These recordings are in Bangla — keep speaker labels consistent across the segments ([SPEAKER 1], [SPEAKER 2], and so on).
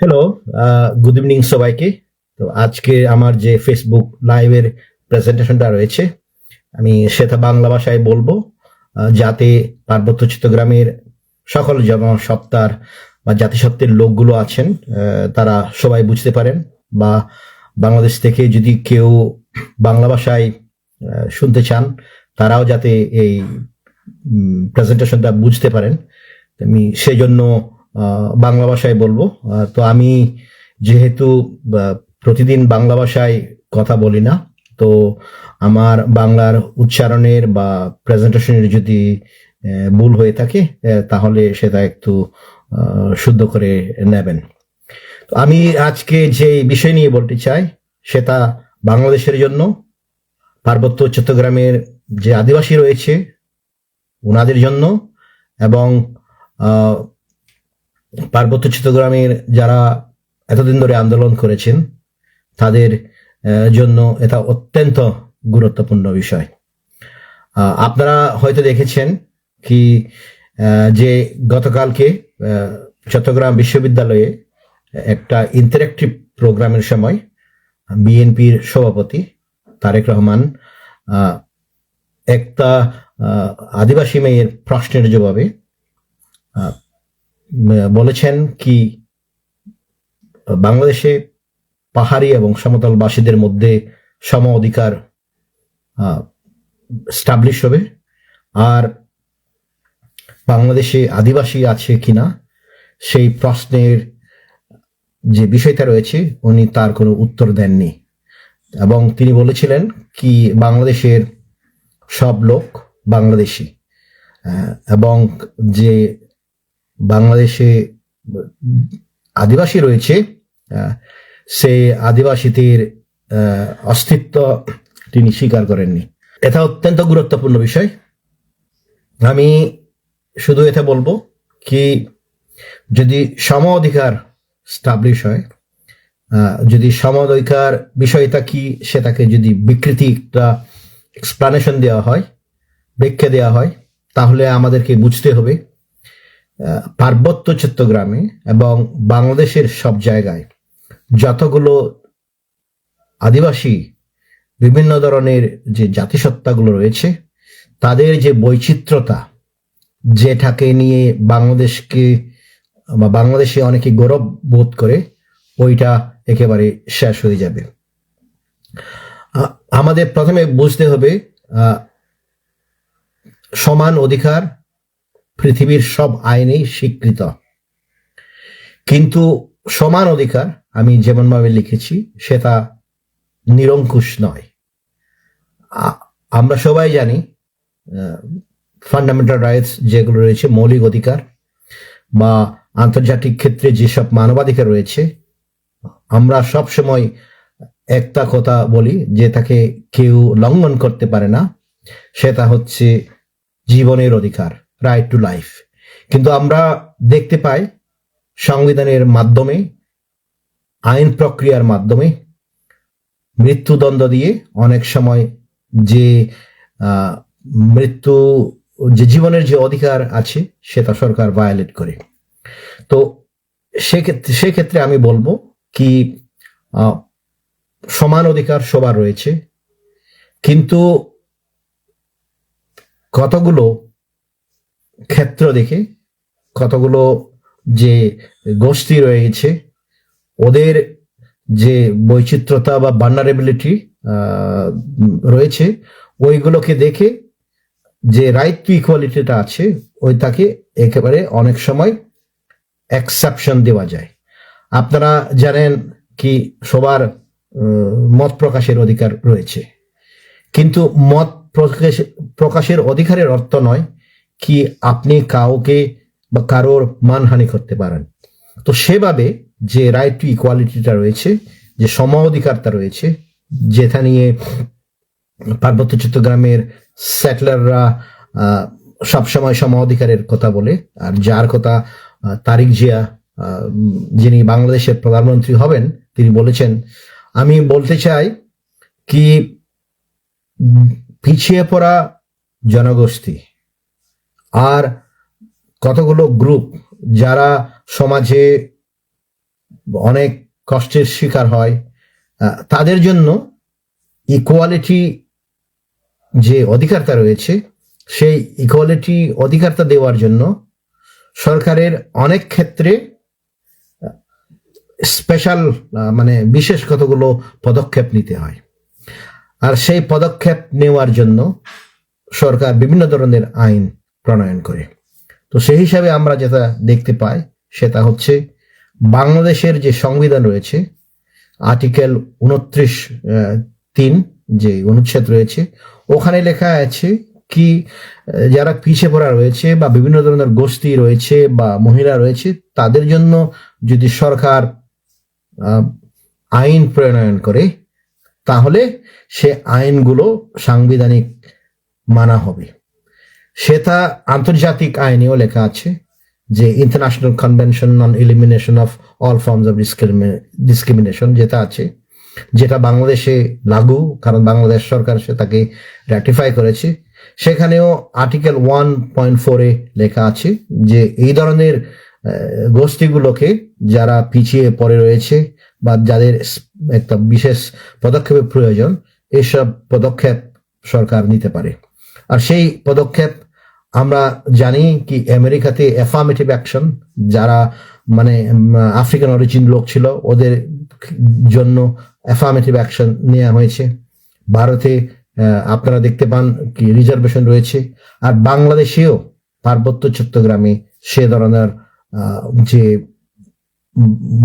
[SPEAKER 1] হ্যালো, গুড ইভিনিং সবাইকে। তো আজকে আমার যে ফেসবুক লাইভের প্রেজেন্টেশনটা রয়েছে, আমি সেটা বাংলা ভাষায় বলবো, যাতে পার্বত্য চট্টগ্রামের সকল জনসত্তার বা জাতিসত্ত্বের লোকগুলো আছেন, তারা সবাই বুঝতে পারেন, বা বাংলাদেশ থেকে যদি কেউ বাংলা ভাষায় শুনতে চান, তারাও যাতে এই প্রেজেন্টেশনটা বুঝতে পারেন। আমি সেই জন্য বাংলা ভাষায় বলবো। তো আমি যেহেতু প্রতিদিন বাংলা ভাষায় কথা বলি না, তো আমার বাংলার উচ্চারণের বা প্রেজেন্টেশনের যদি ভুল হয়ে থাকে, তাহলে সেটা একটু শুদ্ধ করে নেবেন। তো আমি আজকে যে বিষয় নিয়ে বলতে চাই, সেটা বাংলাদেশের জন্য, পার্বত্য চট্টগ্রামের যে আদিবাসী রয়েছে ওনাদের জন্য, এবং পার্বত্য চট্টগ্রামের যারা এতদিন ধরে আন্দোলন করেছেন তাদের জন্য এটা অত্যন্ত গুরুত্বপূর্ণ বিষয়। আপনারা হয়তো দেখেছেন কি, যে গতকালকে চট্টগ্রাম বিশ্ববিদ্যালয়ে একটা ইন্টারেক্টিভ প্রোগ্রামের সময় বিএনপির সভাপতি তারেক রহমান একটা আদিবাসী মেয়ের প্রশ্নের জবাবে বলেছেন কি, বাংলাদেশে পাহাড়ি এবং সমতলবাসীদের মধ্যে সম অধিকার স্টাবলিশ হবে, আর বাংলাদেশে আদিবাসী আছে কিনা সেই প্রশ্নের যে বিষয়টা রয়েছে উনি তার কোনো উত্তর দেননি, এবং তিনি বলেছিলেন কি বাংলাদেশের সব লোক বাংলাদেশী, এবং যে বাংলাদেশে আদিবাসী রয়েছে সে আদিবাসীদের অস্তিত্ব তিনি স্বীকার করেননি। এটা অত্যন্ত গুরুত্বপূর্ণ বিষয়। আমি শুধু এটা বলবো কি, যদি সম অধিকার স্টাবলিশ হয়, যদি সম অধিকার বিষয়টা কি সেটাকে যদি বিকৃতি একটা এক্সপ্লানেশন দেওয়া হয়, ব্যাখ্যা দেওয়া হয়, তাহলে আমাদেরকে বুঝতে হবে পার্বত্য চট্টগ্রামে এবং বাংলাদেশের সব জায়গায় যতগুলো আদিবাসী বিভিন্ন ধরনের যে জাতিসত্তাগুলো রয়েছে, তাদের যে বৈচিত্র্যতা, যেটাকে নিয়ে বাংলাদেশকে বা বাংলাদেশে অনেকে গৌরব বোধ করে, ওইটা একেবারে শেষ হয়ে যাবে। আমাদের প্রথমে বুঝতে হবে সমান অধিকার পৃথিবীর সব আইনেই স্বীকৃত, কিন্তু সমান অধিকার আমি যেমনভাবে লিখেছি সেটা নিরঙ্কুশ নয়। আমরা সবাই জানি ফান্ডামেন্টাল রাইটস যেগুলো রয়েছে, মৌলিক অধিকার বা আন্তর্জাতিক ক্ষেত্রে যেসব মানবাধিকার রয়েছে, আমরা সব সময় একটা কথা বলি যে তাকে কেউ লঙ্ঘন করতে পারে না, সেটা হচ্ছে জীবনের অধিকার, রাইট টু লাইফ। কিন্তু আমরা দেখতে পাই সংবিধানের মাধ্যমে, আইন প্রক্রিয়ার মাধ্যমে মৃত্যুদণ্ড দিয়ে অনেক সময় যে মৃত্যু, যে জীবনের যে অধিকার আছে সেটা সরকার ভায়োলেট করে। তো সেক্ষেত্রে আমি বলবো কি, সমান অধিকার সবার রয়েছে, কিন্তু কতগুলো ক্ষেত্র দেখে কতগুলো যে গোষ্ঠী রয়েছে, ওদের যে বৈচিত্র্যতা বা ভালনারেবিলিটি রয়েছে, ওইগুলোকে দেখে যে রাইট টু ইকুয়ালিটিটা আছে ওইটাকে একেবারে অনেক সময় এক্সেপশন দেওয়া যায়। আপনারা জানেন কি, সবার মত প্রকাশের অধিকার রয়েছে, কিন্তু মত প্রকাশের অধিকারের অর্থ নয় কি আপনি কাউকে বা কারোর মানহানি করতে পারেন। তো সেভাবে যে রাইট টু ইকুয়ালিটিটা রয়েছে, যে সম অধিকারটা রয়েছে, যেটা নিয়ে পার্বত্য চট্টগ্রামের সেটলাররা সবসময় সম অধিকারের কথা বলে, আর যার কথা তারিক জিয়া, যিনি বাংলাদেশের প্রধানমন্ত্রী হবেন, তিনি বলেছেন। আমি বলতে চাই কি, পিছিয়ে পড়া জনগোষ্ঠী আর কতগুলো গ্রুপ যারা সমাজে অনেক কষ্টের শিকার হয়, তাদের জন্য ইকুয়ালিটি যে অধিকারটা রয়েছে, সেই ইকুয়ালিটি অধিকারটা দেওয়ার জন্য সরকারের অনেক ক্ষেত্রে স্পেশাল মানে বিশেষ কতগুলো পদক্ষেপ নিতে হয়। আর সেই পদক্ষেপ নেওয়ার জন্য সরকার বিভিন্ন ধরনের আইন প্রণয়ন করে। তো সেই হিসাবে আমরা যেটা দেখতে পাই সেটা হচ্ছে বাংলাদেশের যে সংবিধান রয়েছে, আর্টিকেল 29(3) যে অনুচ্ছেদ রয়েছে, ওখানে লেখা আছে কি যারা পিছিয়ে পড়া রয়েছে বা বিভিন্ন ধরনের গোষ্ঠী রয়েছে বা মহিলা রয়েছে, তাদের জন্য যদি সরকার আইন প্রণয়ন করে তাহলে সে আইনগুলো সাংবিধানিক মানা হবে। সেটা আন্তর্জাতিক আইনেও লেখা আছে, যে international convention on elimination of all forms of discrimination যেটা আছে, যেটা বাংলাদেশে লাগু, কারণ বাংলাদেশ সরকার সেটাকে র্যাটিফাই করেছে। সেখানেও আর্টিকেল 1.4 লেখা আছে যে এই ধরনের গোষ্ঠীগুলোকে যারা পিছিয়ে পড়ে রয়েছে বা যাদের একটা বিশেষ পদক্ষেপের প্রয়োজন, এইসব পদক্ষেপ সরকার নিতে পারে। আর সেই পদক্ষেপ আমরা জানি কি আমেরিকাতে অ্যাফার্মেটিভ অ্যাকশন, যারা মানে আফ্রিকান অরিজিন লোক ছিল ওদের জন্য অ্যাফার্মেটিভ অ্যাকশন নেওয়া হয়েছে। ভারতে আপনারা দেখতে পান কি রিজার্ভেশন রয়েছে। আর বাংলাদেশেও পার্বত্য চট্টগ্রামে সে ধরনের যে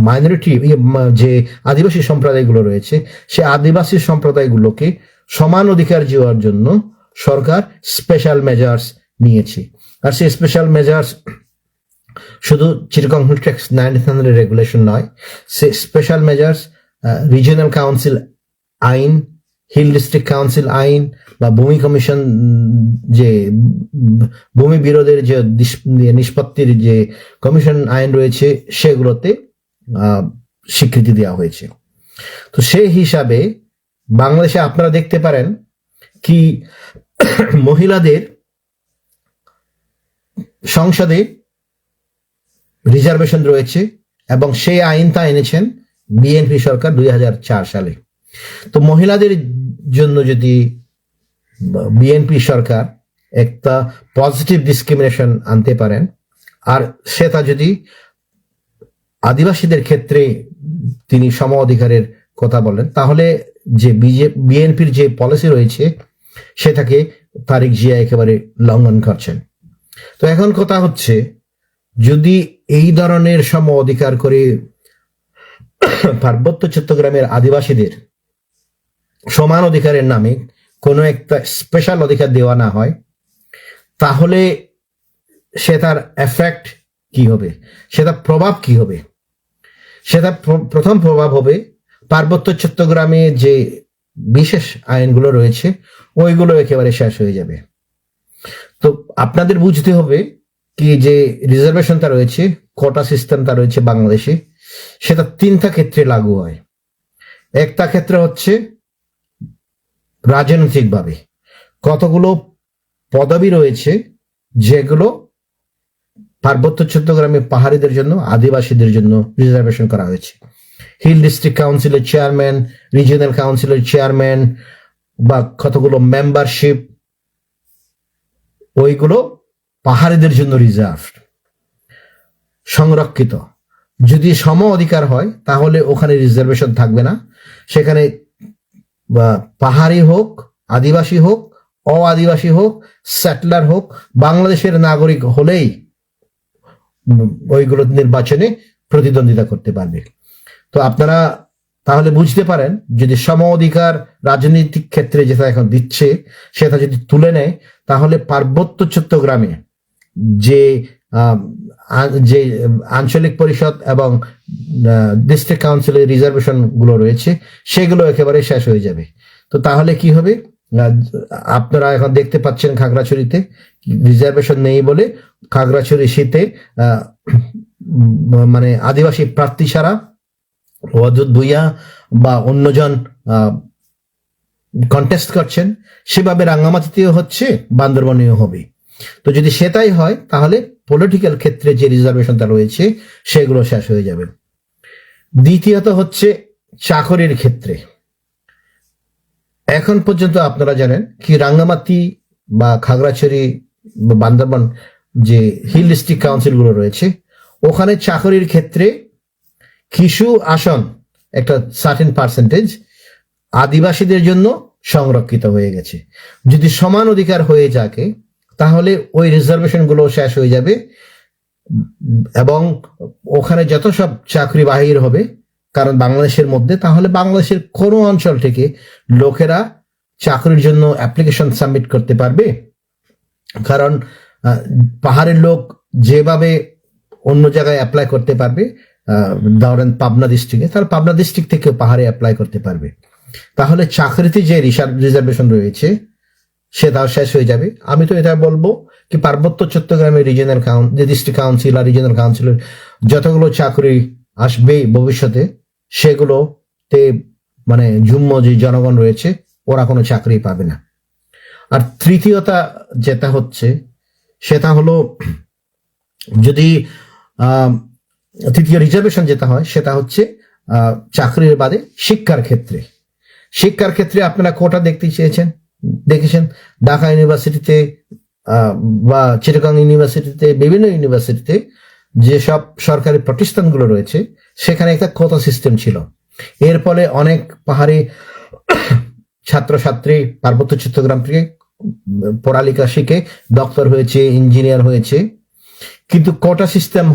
[SPEAKER 1] মাইনরিটি যে আদিবাসী সম্প্রদায়গুলো রয়েছে, সে আদিবাসী সম্প্রদায়গুলোকে সমান অধিকার দেওয়ার জন্য সরকার স্পেশাল মেজার্স নিয়েছে। আর সেই স্পেশাল মেজার্স শুধু চিটাগং হিল ট্যাক্স 1900 রেগুলেশন নয়, সে স্পেশাল মেজার্স রিজিওনাল কাউন্সিল আইন, হিল ডিস্ট্রিক্ট কাউন্সিল আইন বা ভূমি কমিশন যে ভূমি বিরোধের যে নিষ্পত্তির যে কমিশন আইন রয়েছে, সেগুলোতে স্বীকৃতি দেওয়া হয়েছে। তো সেই হিসাবে বাংলাদেশে আপনারা দেখতে পারেন কি মহিলাদের সংসদে রিজার্ভেশন রয়েছে, এবং সেই আইনটা এনেছেন বিএনপি সরকার 2004 সালে। তো মহিলাদের জন্য যদি বিএনপি সরকার একটা পজিটিভ ডিসক্রিমিনেশন আনতে পারেন, আর সেটা যদি আদিবাসীদের ক্ষেত্রে তিনি সম অধিকারের কথা বলেন, তাহলে যে বিএনপির যে পলিসি রয়েছে সেটাকে তারেক জিয়া একেবারে লঙ্ঘন করছেন। তো এখন কথা হচ্ছে, যদি এই ধরনের সম অধিকার করে পার্বত্য চট্টগ্রামের আদিবাসীদের সমান অধিকারের নামে কোনো একটা স্পেশাল অধিকার দেওয়া না হয়, তাহলে সেটার এফেক্ট কি হবে, সেটার প্রভাব কি হবে? সেটা প্রথম প্রভাব হবে পার্বত্য চট্টগ্রামে যে বিশেষ আইনগুলো রয়েছে ওইগুলো একেবারে শেষ হয়ে যাবে। তো আপনাদের বুঝতে হবে কি যে রিজার্ভেশনটা রয়েছে, কোটা সিস্টেমটা রয়েছে বাংলাদেশে, সেটা 3টা ক্ষেত্রে লাগু হয়। একটা ক্ষেত্রে হচ্ছে রাজনৈতিকভাবে কতগুলো পদবি রয়েছে যেগুলো পার্বত্য চট্টগ্রামে পাহাড়িদের জন্য, আদিবাসীদের জন্য রিজার্ভেশন করা হয়েছে। হিল ডিস্ট্রিক্ট কাউন্সিলের চেয়ারম্যান, রিজিওনাল কাউন্সিলের চেয়ারম্যান বা কতগুলো মেম্বারশিপ, ওইগুলো পাহাড়িদের জন্য রিজার্ভ, সংরক্ষিত। যদি সম অধিকার হয় তাহলে ওখানে রিজার্ভেশন থাকবে না, সেখানে পাহাড়ি হোক, আদিবাসী হোক, অআদিবাসী হোক, সেটলার হোক, বাংলাদেশের নাগরিক হলেই ওইগুলো নির্বাচনে প্রতিদ্বন্দ্বিতা করতে পারবে। তো আপনারা তাহলে বুঝতে পারেন, যদি সম অধিকার রাজনৈতিক ক্ষেত্রে যেটা এখন দিচ্ছে সেটা যদি তুলে নেয়, তাহলে পার্বত্য চট্টগ্রামে যে যে আঞ্চলিক পরিষদ এবং ডিস্ট্রিক্ট কাউন্সিলের রিজার্ভেশন গুলো রয়েছে সেগুলো একেবারে শেষ হয়ে যাবে। তো তাহলে কি হবে? আপনারা এখন দেখতে পাচ্ছেন খাগড়াছড়িতে রিজার্ভেশন নেই বলে খাগড়াছড়ি শীতে মানে আদিবাসী প্রার্থী ছাড়া অদ্ভুত ভূঁইয়া বা অন্যজন কন্টেস্ট করছেন, সেভাবে রাঙ্গামাটিতেও হচ্ছে, বান্দরবনেও হবে। তো যদি সেটাই হয় তাহলে পলিটিক্যাল ক্ষেত্রে যে রিজার্ভেশনটা রয়েছে সেগুলো শেষ হয়ে যাবে। দ্বিতীয়ত হচ্ছে চাকরির ক্ষেত্রে। এখন পর্যন্ত আপনারা জানেন কি রাঙ্গামাটি বা খাগড়াছড়ি বা বান্দরবান যে হিল ডিস্ট্রিক্ট কাউন্সিল গুলো রয়েছে, ওখানে চাকরির ক্ষেত্রে কিছু আসন, একটা সার্টেন পার্সেন্টেজ আদিবাসীদের জন্য সংরক্ষিত হয়ে গেছে। যদি সমান অধিকার হয়ে থাকে তাহলে ওই রিজার্ভেশন গুলো শেষ হয়ে যাবে এবং ওখানে যত সব চাকরি বাহির হবে, কারণ বাংলাদেশের মধ্যে, তাহলে বাংলাদেশের কোনো অঞ্চল থেকে লোকেরা চাকরির জন্য অ্যাপ্লিকেশন সাবমিট করতে পারবে। কারণ পাহাড়ের লোক যেভাবে অন্য জায়গায় অ্যাপ্লাই করতে পারবে, ধরেন পাবনা ডিস্ট্রিক্টে, তার পাবনা ডিস্ট্রিক্ট থেকে পাহাড়ে অ্যাপ্লাই করতে পারবে। তাহলে চাকরিতে যে রিজার্ভেশন রয়েছে সেটাও শেষ হয়ে যাবে। আমি তো এটা বলবো কি পার্বত্য চট্টগ্রামের রিজিয়নাল যে ডিস্ট্রিক্ট কাউন্সিল আর রিজিয়নাল কাউন্সিলের যতগুলো চাকরি আসবে ভবিষ্যতে, সেগুলোতে মানে যুম্ম যে জনগণ রয়েছে ওরা কোনো চাকরি পাবে না। আর তৃতীয়তা যেটা হচ্ছে সেটা হলো, যদি তৃতীয় রিজার্ভেশন যেটা হয় সেটা হচ্ছে চাকরির বাদে শিক্ষার ক্ষেত্রে। শিক্ষার ক্ষেত্রে আপনারা কোটা দেখেছেন ঢাকা ইউনিভার্সিটিতে বা চিটাগাং ইউনিভার্সিটিতে, বিভিন্ন ইউনিভার্সিটিতে যেসব সরকারি প্রতিষ্ঠানগুলো রয়েছে সেখানে একটা কোটা সিস্টেম ছিল। এর ফলে অনেক পাহাড়ি ছাত্রছাত্রী পার্বত্য চট্টগ্রাম থেকে পড়ালেখা শিখে ডক্টর হয়েছে, ইঞ্জিনিয়ার হয়েছে। কিন্তু কোটা সিস্টেম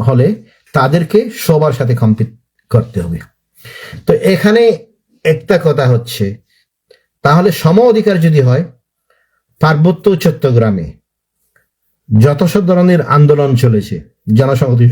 [SPEAKER 1] হলে তাদেরকে সবার সাথে কম্পিট করতে হবে। তো এখানে একটা কথা হচ্ছে, তাহলে সম অধিকার যদি হয়, পার্বত্য চট্টগ্রামে যত সব ধরনের আন্দোলন চলেছে, জনসংহতি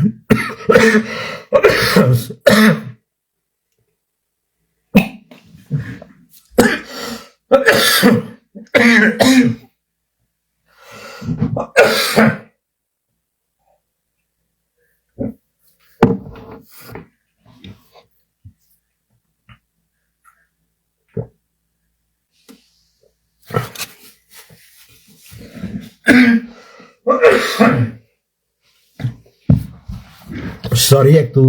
[SPEAKER 1] সরি, একটু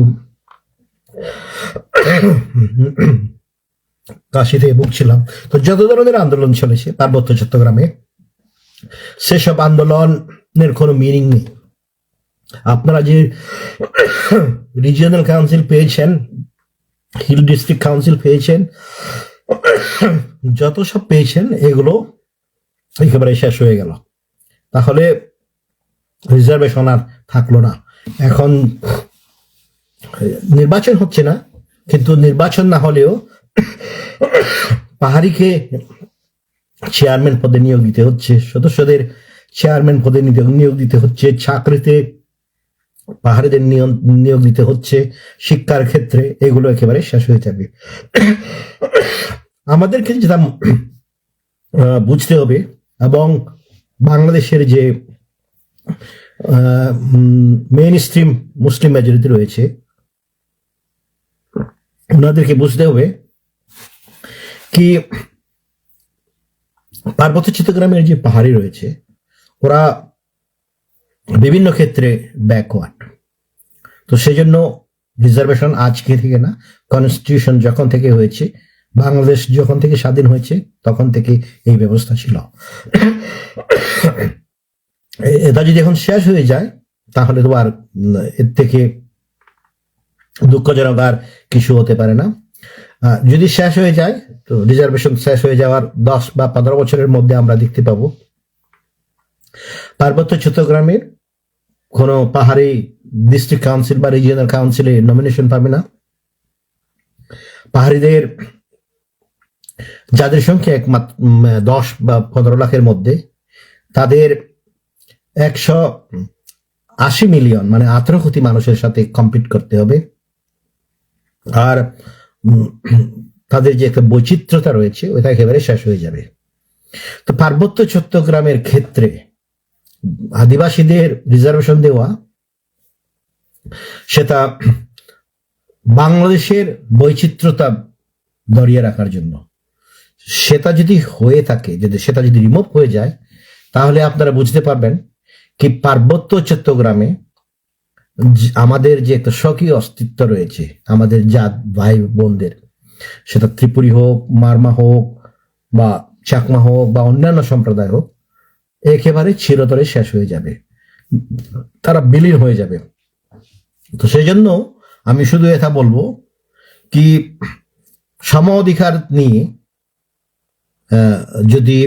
[SPEAKER 1] কাশিতে ভুগছিলাম। তো যত ধরনের আন্দোলন চলেছে পার্বত্য চট্টগ্রামে, সেসব আন্দোলনের কোনো মিনিং নেই। আপনারা যে রিজিয়নাল কাউন্সিল পেয়েছেন, হিল ডিস্ট্রিক্ট কাউন্সিল পেয়েছেন, যত সব পেয়েছেন এগুলো একেবারে শেষ হয়ে গেল। তাহলে রিজার্ভেশন আর থাকলো না। এখন নির্বাচন হচ্ছে না, কিন্তু নির্বাচন না হলেও পাহাড়িকে চেয়ারম্যান পদে নিয়োগ দিতে হচ্ছে, সদস্যদের চেয়ারম্যান পদে নিয়োগ দিতে হচ্ছে, চাকরিতে পাহাড়িদের নিয়োগ দিতে হচ্ছে, শিক্ষার ক্ষেত্রে, এগুলো একেবারে শেষ হয়ে যাবে। আমাদেরকে যেটা বুঝতে হবে, এবং বাংলাদেশের যে মেইন স্ট্রিম মুসলিম মেজরিটি রয়েছে ওনাদেরকে বুঝতে হবে কি পার্বত্য চট্টগ্রামের যে পাহাড়ি রয়েছে ওরা বিভিন্ন ক্ষেত্রে ব্যাকওয়ার্ড। তো সেই জন্য রিজার্ভেশন আজকে থেকে না, কনস্টিটিউশন যখন থেকে হয়েছে, বাংলাদেশ যখন থেকে স্বাধীন হয়েছে তখন থেকে এই ব্যবস্থা ছিল। এটা যদি এখন শেষ হয়ে যায় তাহলে তো আর এর থেকে দুঃখজনক আর কিছু হতে পারে না। যদি শেষ হয়ে যায় তো রিজার্ভেশন শেষ হয়ে যাওয়ার 10 বা 15 বছরের মধ্যে আমরা দেখতে পাবো পার্বত্য চট্টগ্রামের কোনো পাহাড়ি ডিস্ট্রিক্ট কাউন্সিল বা রিজিয়নাল কাউন্সিলে নমিনেশন পাবে না। পাহাড়িদের যাদের সংখ্যা একমাত্র 10 বা 15 লাখের মধ্যে, তাদের 180 মিলিয়ন মানে 18 কোটি মানুষের সাথে কম্পিট করতে হবে। আর তাদের যে একটা বৈচিত্র্যতা রয়েছে ওইটা একেবারে শেষ হয়ে যাবে। তো পার্বত্য চট্টগ্রামের ক্ষেত্রে আদিবাসীদের রিজার্ভেশন দেওয়া, সেটা বাংলাদেশের বৈচিত্র্যতা ধরিয়ে রাখার জন্য। সেটা যদি হয়ে থাকে, সেটা যদি রিমুভ হয়ে যায়, তাহলে আপনারা বুঝতে পারবেন কি পার্বত্য চট্টগ্রামে আমাদের যে একটা স্বকীয় অস্তিত্ব রয়েছে আমাদের জাত ভাই বোনদের, সেটা ত্রিপুরী হোক, মারমা হোক, বা চাকমা হোক, বা অন্যান্য সম্প্রদায় হোক, একেবারে চিরতরে শেষ হয়ে যাবে, তারা বিলীন হয়ে যাবে। তো সেই জন্য আমি শুধু এটা বলবো কি, সম অধিকার নিয়ে যদি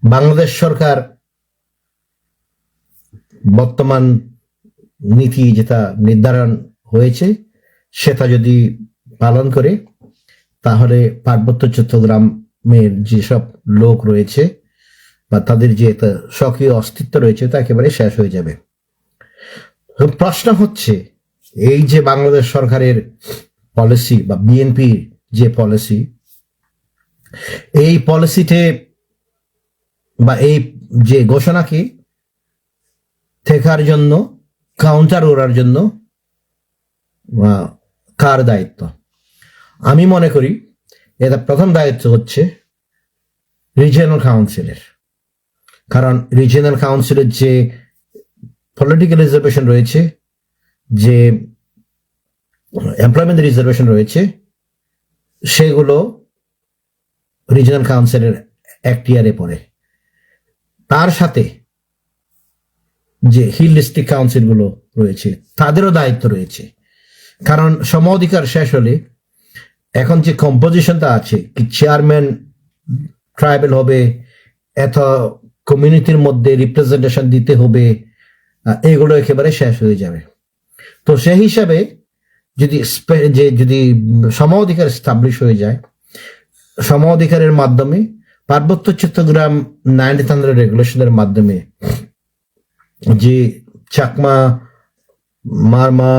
[SPEAKER 1] বাংলাদেশ সরকার বর্তমান নীতি যেটা নির্ধারণ হয়েছে সেটা যদি পালন করে, তাহলে পার্বত্য চট্টগ্রামের যেসব লোক রয়েছে বা তাদের যে একটা স্বকীয় অস্তিত্ব রয়েছে তা একেবারে শেষ হয়ে যাবে। প্রশ্ন হচ্ছে, এই যে বাংলাদেশ সরকারের পলিসি বা বিএনপির যে পলিসি, এই পলিসিতে বা এই যে ঘোষণাকে ঠেকার জন্য, কাউন্টার করার জন্য কার দায়িত্ব? আমি মনে করি এটা প্রথম দায়িত্ব হচ্ছে রিজিয়নাল কাউন্সিলের। কারণ রিজিয়নাল কাউন্সিলের যে পলিটিক্যাল রিজার্ভেশন রয়েছে, যে এমপ্লয়মেন্ট রিজার্ভেশন রয়েছে, সেগুলো রিজিয়নাল কাউন্সিলের এখতিয়ারে পড়ে। তার সাথে যে হিল ডিস্ট্রিক্ট কাউন্সিলগুলো রয়েছে তাদেরও দায়িত্ব রয়েছে। কারণ সম অধিকার শেষ হলে এখন যে কম্পোজিশনটা আছে, কি চেয়ারম্যান ট্রাইবেল হবে, এত কমিউনিটির মধ্যে রিপ্রেজেন্টেশন দিতে হবে, এগুলো একেবারে শেষ হয়ে যাবে। তো সেই হিসাবে যদি সম অধিকার স্টাবলিশ হয়ে যায়, সম অধিকারের মাধ্যমে পার্বত্য চট্টগ্রাম 1900 রেগুলেশনের মাধ্যমে যে চাকমা, মারমা,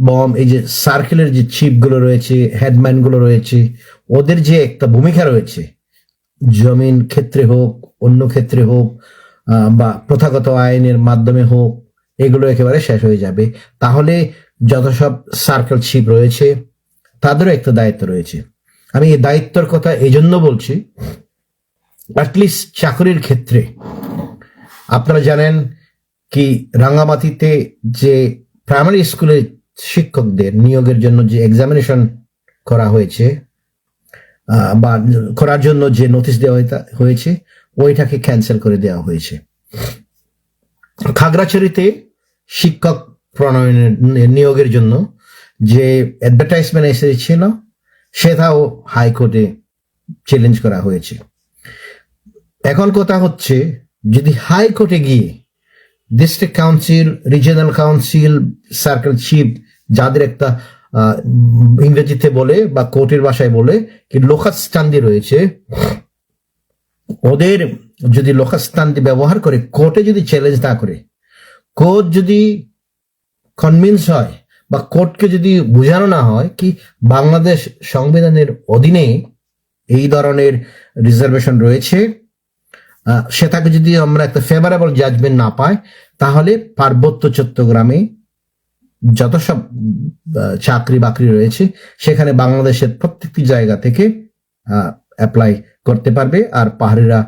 [SPEAKER 1] বম এই যে সার্কেলের যে চিফ গুলো রয়েছে, হেডম্যান গুলো রয়েছে, ওদের যে একটা ভূমিকা রয়েছে, জমিন ক্ষেত্রে হোক, অন্য ক্ষেত্রে হোক, বা প্রথাগত আইনের মাধ্যমে হোক, এগুলো একেবারে শেষ হয়ে যাবে। তাহলে যত সব সার্কেল চিফ রয়েছে তাদেরও একটা দায়িত্ব রয়েছে। আমি এই দায়িত্বের কথা এই জন্য বলছি, অ্যাটলিস্ট চাকরির ক্ষেত্রে আপনারা জানেন কি, রাঙ্গামাটিতে যে প্রাইমারি স্কুলের শিক্ষকদের নিয়োগের জন্য যে এক্সামিনেশন করা হয়েছে বা করার জন্য যে নোটিশ দেওয়া হয়েছে, ওইটাকে ক্যান্সেল করে দেওয়া হয়েছে। খাগড়াছড়িতে শিক্ষক প্রণয়নের নিয়োগের জন্য যে অ্যাডভার্টাইজমেন্ট এসেছিল সেটাও হাইকোর্টে চ্যালেঞ্জ করা হয়েছে। এখন কথা হচ্ছে, যদি হাইকোর্টে গিয়ে district council, regional council, circle chief, যাদের একটা ইংরেজিতে বলে বা কোর্টের ভাষায় বলে কি লোকাস স্ট্যান্ডি রয়েছে, ওদের যদি লোকাস স্ট্যান্ডি ব্যবহার করে কোর্টে যদি চ্যালেঞ্জ না করে, কোর্ট যদি কনভিন্স হয় বা কোর্টকে যদি বোঝানো না হয় কি বাংলাদেশ সংবিধানের অধীনে এই ধরনের রিজার্ভেশন রয়েছে, সেটাকে যদি আমরা একটা ফেভারেবল জাজমেন্ট না পাই, তাহলে পার্বত্য চট্টগ্রামে যত সব চাকরি বাকরি রয়েছে সেখানে বাংলাদেশের প্রত্যেকটি জায়গা থেকে অ্যাপ্লাই করতে পারবে, আর পাহাড়িরা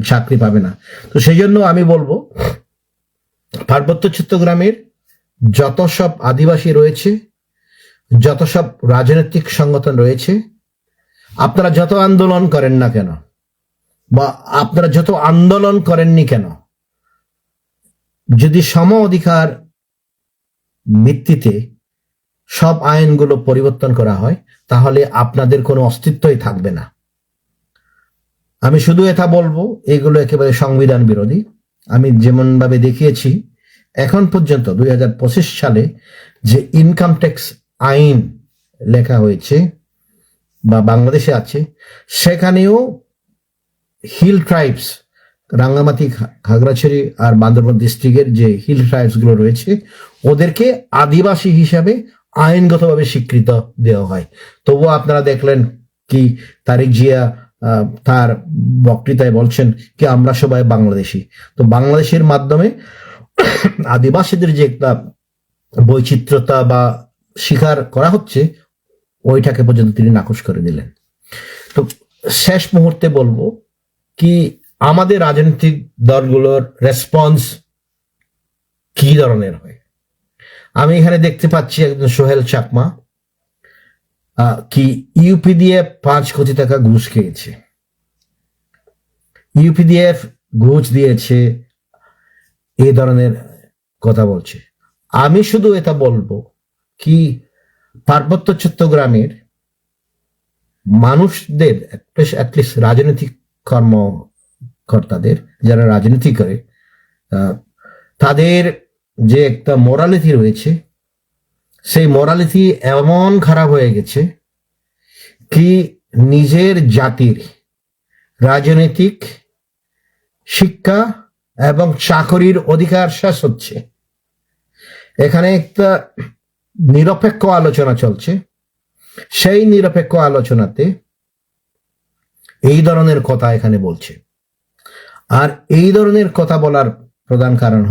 [SPEAKER 1] চাকরি পাবে না। তো সেই জন্য আমি বলবো, পার্বত্য চট্টগ্রামের যত সব আদিবাসী রয়েছে, যত সব রাজনৈতিক সংগঠন রয়েছে, আপনারা যত আন্দোলন করেন না কেন বা আপনারা যত আন্দোলন করেননি কেন, যদি সম অধিকার ভিত্তিতে সব আইনগুলো পরিবর্তন করা হয়, তাহলে আপনাদের কোনো অস্তিত্বই থাকবে না। আমি শুধু এটা বলবো, এগুলো একেবারে সংবিধান বিরোধী। আমি যেমন ভাবে দেখিয়েছি, এখন পর্যন্ত 2025 সালে যে ইনকাম ট্যাক্স আইন লেখা হয়েছে বা বাংলাদেশে আছে, সেখানেও হিল ট্রাইবস, রাঙ্গামাটি, খাগড়াছড়ি আর বান্দরবান ডিস্ট্রিক্টের যে হিল ট্রাইবস গুলো রয়েছে, ওদেরকে আদিবাসী হিসাবে আইনগতভাবে স্বীকৃত দেওয়া হয়। তবুও আপনারা দেখলেন কি তারিক জিয়া তার বক্তৃতায় বলছেন কি আমরা সবাই বাংলাদেশি। তো বাংলাদেশের মাধ্যমে আদিবাসীদের যে একটা বৈচিত্র্যতা বা স্বীকার করা হচ্ছে, ওইটাকে পর্যন্ত তিনি নাকচ করে দিলেন। তো শেষ মুহূর্তে বলবো কি, আমাদের রাজনৈতিক দলগুলোর রেসপন্স কি ধরনের হয়। আমি এখানে দেখতে পাচ্ছি একজন সোহেল চাকমা কি ইউপি দিয়ে 5 কোটি টাকা ঘুষ খেয়েছে, ইউপিডিএফ ঘুষ দিয়েছে, এই ধরনের কথা বলছে। আমি শুধু এটা বলবো কি পার্বত্য চট্টগ্রামের মানুষদের অ্যাটলিস্ট রাজনৈতিক কর্মকর্তাদের যারা রাজনীতি করে তাদের যে একটা মোরালিটি রয়েছে, সেই মোরালিটি এমন খারাপ হয়ে গেছে কি নিজের জাতির রাজনৈতিক শিক্ষা এবং চাকরির অধিকার শেষ হচ্ছে। এখানে একটা নিরপেক্ষ আলোচনা চলছে, সেই নিরপেক্ষ আলোচনাতে এই ধরনের কথা এখানে বলছে। আর এই ধরনের কথা বলার প্রধান কারণ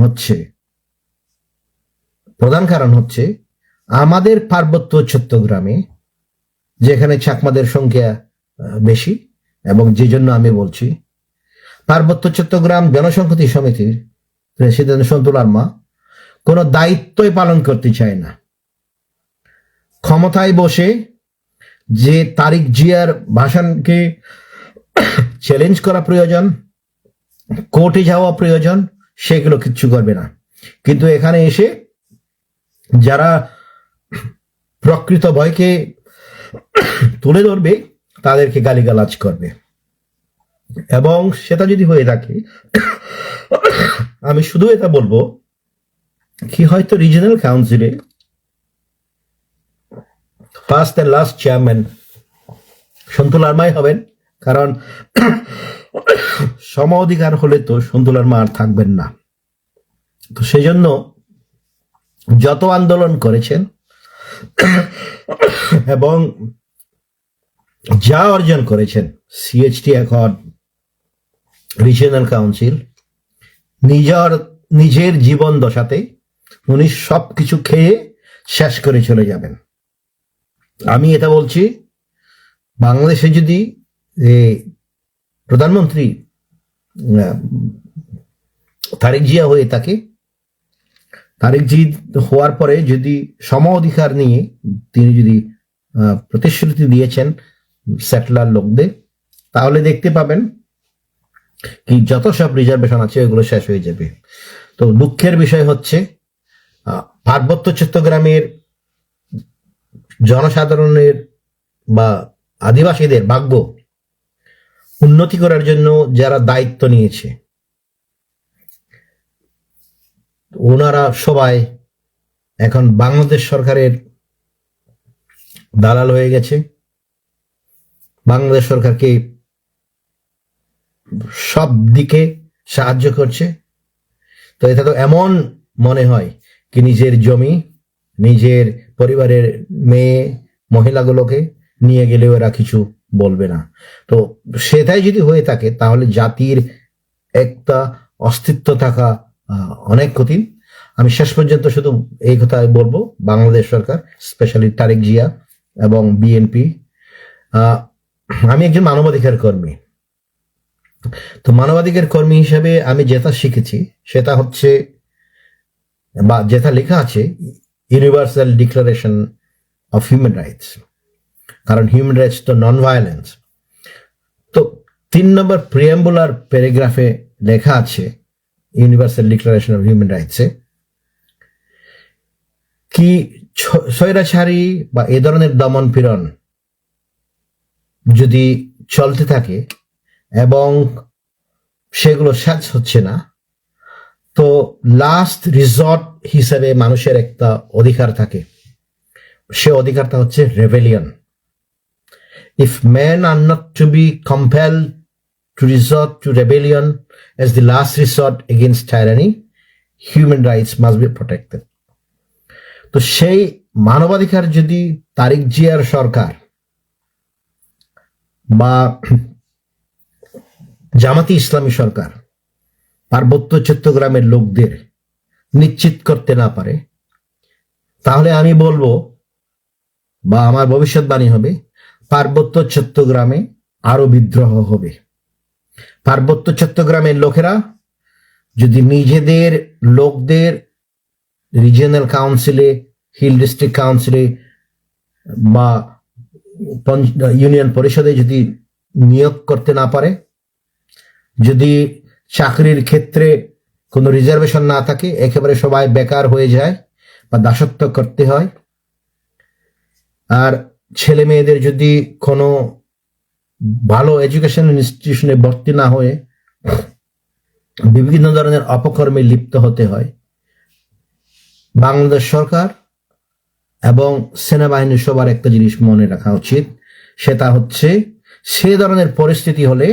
[SPEAKER 1] হচ্ছে আমাদের পার্বত্য চট্টগ্রামে যেখানে চাকমাদের সংখ্যা বেশি, এবং যে জন্য আমি বলছি পার্বত্য চট্টগ্রাম জনসংহতি সমিতির প্রেসিডেন্ট সন্তুল আরমা কোনো দায়িত্বই পালন করতে চায় না। ক্ষমতায় বসে যে তারিক জিয়ার ভাষণকে চ্যালেঞ্জ করা প্রয়োজন, কোর্টে যাওয়া প্রয়োজন, সেগুলো কিচ্ছু করবে না। কিন্তু এখানে এসে যারা প্রকৃত ভয়কে তুলে ধরবে তাদেরকে গালিগালাজ করবে। এবং সেটা যদি হয়ে থাকে আমি শুধু এটা বলবো কি হয়তো রিজিওনাল কাউন্সিলে ফার্স্ট এন্ড লাস্ট চেয়ারম্যান সন্তুল আরমাই হবেন, কারণ সম অধিকার হলে তো সন্তুল আরমা আর থাকবেন না। তো সেই জন্য যত আন্দোলন করেছেন এবং যা অর্জন করেছেন, সিএইচটি অ্যাকর্ড, রিজিওনাল কাউন্সিল, নিজের জীবন দশাতে উনি সবকিছু খেয়ে শেষ করে চলে যাবেন। আমি এটা বলছি, বাংলাদেশে যদি প্রধানমন্ত্রী তারেক জিয়া হয়ে থাকে, তারেক জি হওয়ার পরে যদি সম অধিকার নিয়ে তিনি যদি প্রতিশ্রুতি দিয়েছেন সেটলার লোকদের, তাহলে দেখতে পাবেন কি যত সব রিজার্ভেশন আছে ওগুলো শেষ হয়ে যাবে। তো দুঃখের বিষয় হচ্ছে পার্বত্য চট্টগ্রামের জনসাধারণের বা আদিবাসীদের ভাগ্য উন্নতি করার জন্য যারা দায়িত্ব নিয়েছে ওনারা সবাই এখন বাংলাদেশ সরকারের দালাল হয়ে গেছে। বাংলাদেশ সরকারকে সব দিকে সাহায্য করছে। তো এটা তো এমন মনে হয় কি নিজের জমি, নিজের পরিবারের মেয়ে মহিলাগুলোকে নিয়ে গেলে ওরা কিছু বলবে না। তো সেটাই যদি হয়ে থাকে তাহলে জাতির একটা অস্তিত্ব থাকা অনেক কঠিন। আমি শেষ পর্যন্ত শুধু এই কথা বলবো, বাংলাদেশ সরকার, স্পেশালি তারেক জিয়া এবং বিএনপি, আমি একজন মানবাধিকার কর্মী। তো মানবাধিকার কর্মী হিসেবে আমি যেটা শিখেছি সেটা হচ্ছে, বা যেটা লেখা আছে, universal declaration of human rights, কারণ হিউম্যান রাইটস তো নন ভায়োলেন্স। তো 3 নম্বর প্রিয়াম্বুলার প্যারাগ্রাফে লেখা আছে ইউনিভার্সাল ডিক্লারেশন অফ হিউম্যান রাইটসে কি স্বৈরাচারী বা এ ধরনের দমন পীড়ন যদি চলতে থাকে এবং সেগুলো শেষ হচ্ছে না, তো লাস্ট রিসর্ট হিসেবে মানুষের একটা অধিকার থাকে, সে অধিকারটা হচ্ছে rebellion. If men are not to be compelled to resort to rebellion as the last resort against tyranny, human rights must be protected. তো সেই মানবাধিকার যদি তারেক জিয়ার সরকার বা জামাতি ইসলামী সরকার পার্বত্য চট্টগ্রামের লোকদের নিশ্চিত করতে না পারে, তাহলে আমি বলবো বা আমার ভবিষ্যৎবাণী হবে পার্বত্য চট্টগ্রামে আরো বিদ্রোহ হবে। পার্বত্য চট্টগ্রামের লোকেরা যদি নিজেদের লোকদের রিজিয়নাল কাউন্সিলে, হিল ডিস্ট্রিক্ট কাউন্সিলে বা ইউনিয়ন পরিষদে যদি নিয়োগ করতে না পারে, যদি চাকরির ক্ষেত্রে কোনো রিজার্ভেশন না থাকে, একেবারে সবাই বেকার হয়ে যায় বা দাসত্ব করতে হয়, আর ছেলে মেয়েদের যদি কোনো ভালো এডুকেশন ইনস্টিটিউশনে ভর্তি না হয়ে বিভিন্ন ধরনের অপকর্মে লিপ্ত হতে হয়, বাংলাদেশ সরকার এবং সেনাবাহিনীর সবার একটা জিনিস মনে রাখা উচিত, সেটা হচ্ছে সে ধরনের পরিস্থিতি হলে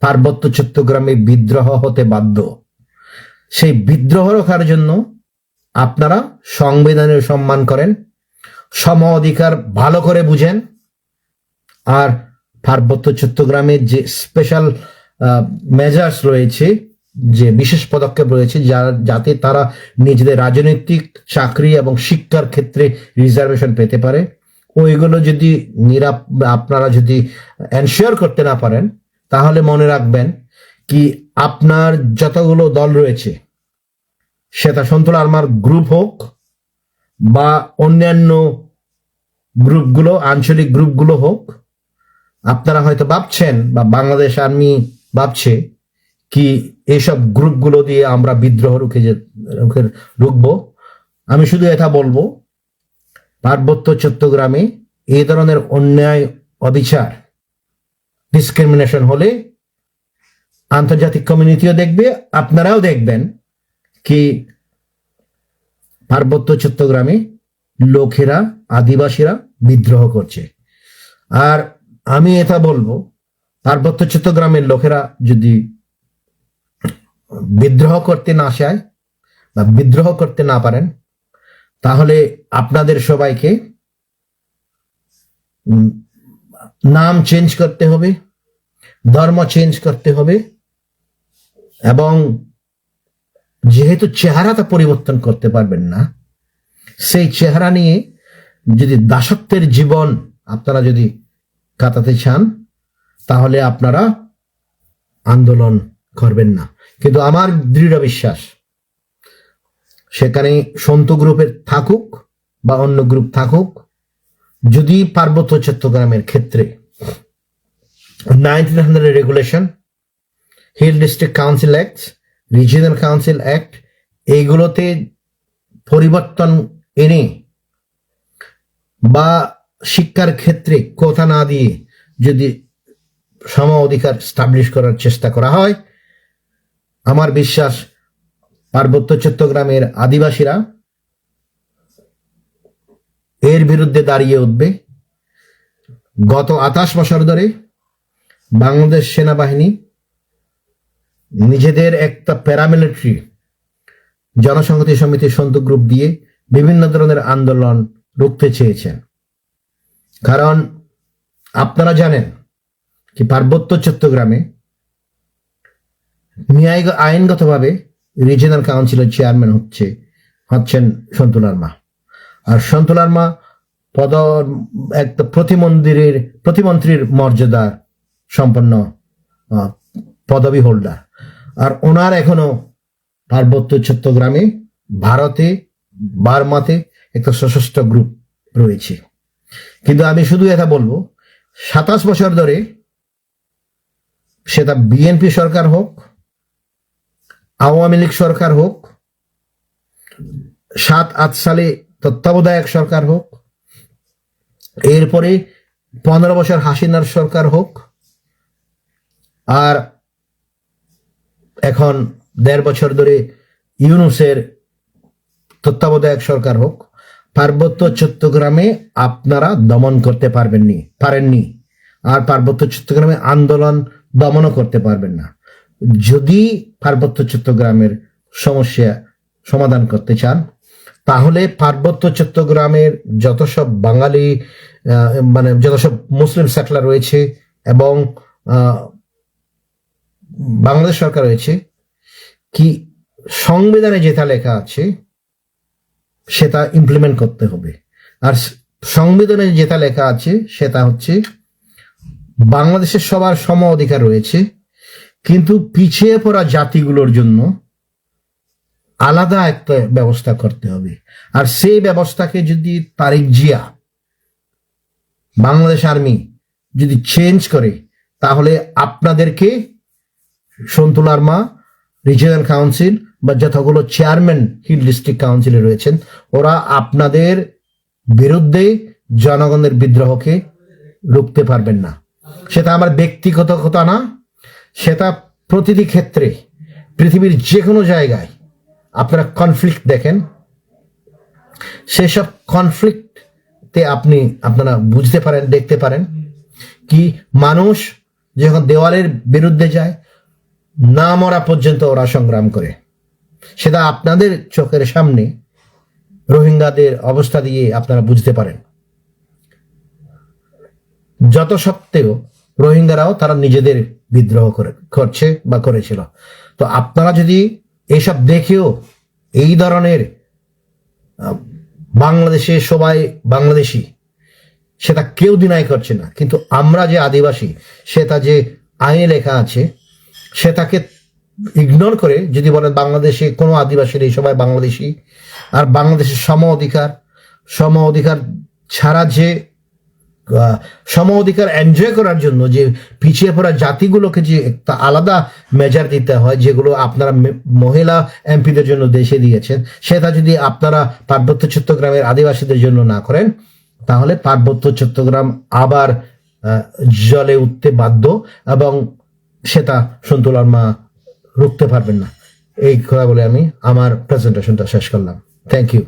[SPEAKER 1] পার্বত্য চট্টগ্রামে বিদ্রোহ হতে বাধ্য। সেই বিদ্রোহ রক্ষার জন্য আপনারা সংবিধানের সম্মান করেন, সম অধিকার ভালো করে বুঝেন, আর পার্বত্য চট্টগ্রামের যে স্পেশাল মেজার্স রয়েছে, যে বিশেষ পদক্ষেপ রয়েছে যাতে তারা নিজেদের রাজনৈতিক, চাকরি এবং শিক্ষার ক্ষেত্রে রিজার্ভেশন পেতে পারে, ওইগুলো যদি আপনারা যদি এনশিওর করতে না পারেন, তাহলে মনে রাখবেন কি আপনার যতগুলো দল রয়েছে, সেটা সন্তুল আর্মার গ্রুপ হোক বা অন্যান্য গ্রুপগুলো, আঞ্চলিক গ্রুপগুলো হোক, আপনারা হয়তো ভাবছেন বা বাংলাদেশ আর্মি ভাবছে কি এইসব গ্রুপগুলো দিয়ে আমরা বিদ্রোহ রুখবো। আমি শুধু এটা বলবো, পার্বত্য চট্টগ্রামে এই ধরনের অন্যায়, অবিচার, ডিসক্রিমিনেশন হলে আন্তর্জাতিক কমিউনিটিও দেখবে, আপনারাও দেখবেন কি পার্বত্য চট্টগ্রামে লোকেরা, আদিবাসীরা বিদ্রোহ করছে। আর আমি এটা বলবো, পার্বত্য চট্টগ্রামের লোকেরা যদি বিদ্রোহ করতে না চায় বা বিদ্রোহ করতে না পারেন, তাহলে আপনাদের সবাইকে নাম চেঞ্জ করতে হবে, ধর্ম চেঞ্জ করতে হবে, এবং যেহেতু চেহারাটা পরিবর্তন করতে পারবেন না, সেই চেহারা নিয়ে যদি দাসত্বের জীবন আপনারা যদি কাটাতে চান, তাহলে আপনারা আন্দোলন করবেন না। কিন্তু আমার দৃঢ় বিশ্বাস, সেখানে সন্তু গ্রুপের থাকুক বা অন্য গ্রুপ থাকুক, যদি পার্বত্য চট্টগ্রামের ক্ষেত্রে 1900 regulation, hill district council act, regional council act, এইগুলোতে পরিবর্তন এনে বা শিক্ষার ক্ষেত্রে কথা না দিয়ে যদি সম অধিকার স্টাবলিশ করার চেষ্টা করা হয়, আমার বিশ্বাস পার্বত্য চট্টগ্রামের আদিবাসীরা এর বিরুদ্ধে দাঁড়িয়ে উঠবে। গত 28 বছর ধরে বাংলাদেশ সেনাবাহিনী নিজেদের একটা প্যারামিলিটারি জনসংহতি সমিতি সন্তু গ্রুপ দিয়ে বিভিন্ন ধরনের আন্দোলন রুখতে চেয়েছেন। কারণ আপনারা জানেন কি পার্বত্য চট্টগ্রামে আইনগতভাবে রিজিয়নাল কাউন্সিলের চেয়ারম্যান হচ্ছেন সন্তু লারমা, আর সন্তু লারমা একটা প্রতিমন্ত্রীর মর্যাদা সম্পন্ন পদবী হোল্ডার, আর ওনার এখনো পার্বত্য চট্টগ্রামে ভারতে, বার্মাতে একটা সশস্ত্র গ্রুপ রয়েছে। কিন্তু আমি শুধু এটা বলবো, 27 বছর ধরে সেটা বিএনপি সরকার হোক, আওয়ামী লীগ সরকার হোক, 7-8 সালে তত্ত্বাবধায়ক সরকার হোক, এরপরে 15 বছর হাসিনার সরকার হোক, আর এখন 1.5 বছর ধরে ইউনূসের তত্ত্বাবধায়ক সরকার হোক, পার্বত্য চট্টগ্রামে আপনারা দমন করতে পারেননি, আর পার্বত্য চট্টগ্রামে আন্দোলন দমনও করতে পারবেন না। যদি পার্বত্য চট্টগ্রামের সমস্যা সমাধান করতে চান, তাহলে পার্বত্য চট্টগ্রামের যত সব বাঙালি, মানে যত সব মুসলিম সেটলার রয়েছে এবং বাংলাদেশ সরকার রয়েছে, কি সংবিধানে যেটা লেখা আছে সেটা ইমপ্লিমেন্ট করতে হবে। আর সংবিধানে যেটা লেখা আছে সেটা হচ্ছে বাংলাদেশের সবার সম অধিকার রয়েছে, কিন্তু পিছিয়ে পড়া জাতিগুলোর জন্য আলাদা একটা ব্যবস্থা করতে হবে। আর সেই ব্যবস্থাকে যদি তারেক জিয়া, বাংলাদেশ আর্মি যদি চেঞ্জ করে, তাহলে আপনাদেরকে সন্তুল আর্মা, রিজিয়নাল কাউন্সিল বা যতগুলো চেয়ারম্যান হিল ডিস্ট্রিক্ট কাউন্সিলে রয়েছেন, ওরা আপনাদের বিরুদ্ধে জনগণের বিদ্রোহকে রুখতে পারবেন না। সেটা আমার ব্যক্তিগত কথা না, সেটা প্রতিটি ক্ষেত্রে পৃথিবীর যে কোনো জায়গায় আপনারা কনফ্লিক্ট দেখেন, সেসব কনফ্লিক্টে আপনারা বুঝতে পারেন, দেখতে পারেন কি মানুষ যখন দেওয়ালের বিরুদ্ধে যায়, না মরা পর্যন্ত ওরা সংগ্রাম করে। সেটা আপনাদের চোখের সামনে রোহিঙ্গাদের অবস্থা দিয়ে আপনারা বুঝতে পারেন। যত সত্ত্বেও রোহিঙ্গারাও তারা নিজেদের বিদ্রোহ করছে বা করেছিল। তো আপনারা যদি এসব দেখেও এই ধরনের বাংলাদেশে সবাই বাংলাদেশি, সেটা কেউ ডিনাই করছে না, কিন্তু আমরা যে আদিবাসী সেটা যে আইনে লেখা আছে সেটাকে ইগনোর করে যদি বলেন বাংলাদেশে কোনো আদিবাসী নেই, সবাই বাংলাদেশি, আর বাংলাদেশের সম অধিকার ছাড়া যে সম অধিকার এনজয় করার জন্য যে পিছিয়ে পড়া জাতিগুলোকে যে একটা আলাদা মেজার দিতে হয়, যেগুলো আপনারা মহিলা এমপিদের জন্য দেশে দিয়েছেন, সেটা যদি আপনারা পার্বত্য চট্টগ্রামের আদিবাসীদের জন্য না করেন, তাহলে পার্বত্য চট্টগ্রাম আবার জলে উঠতে বাধ্য, এবং সেটা সন্তুল আর্মা রুখতে পারবেন না। এই কথা বলে আমি আমার প্রেজেন্টেশনটা শেষ করলাম। Thank you.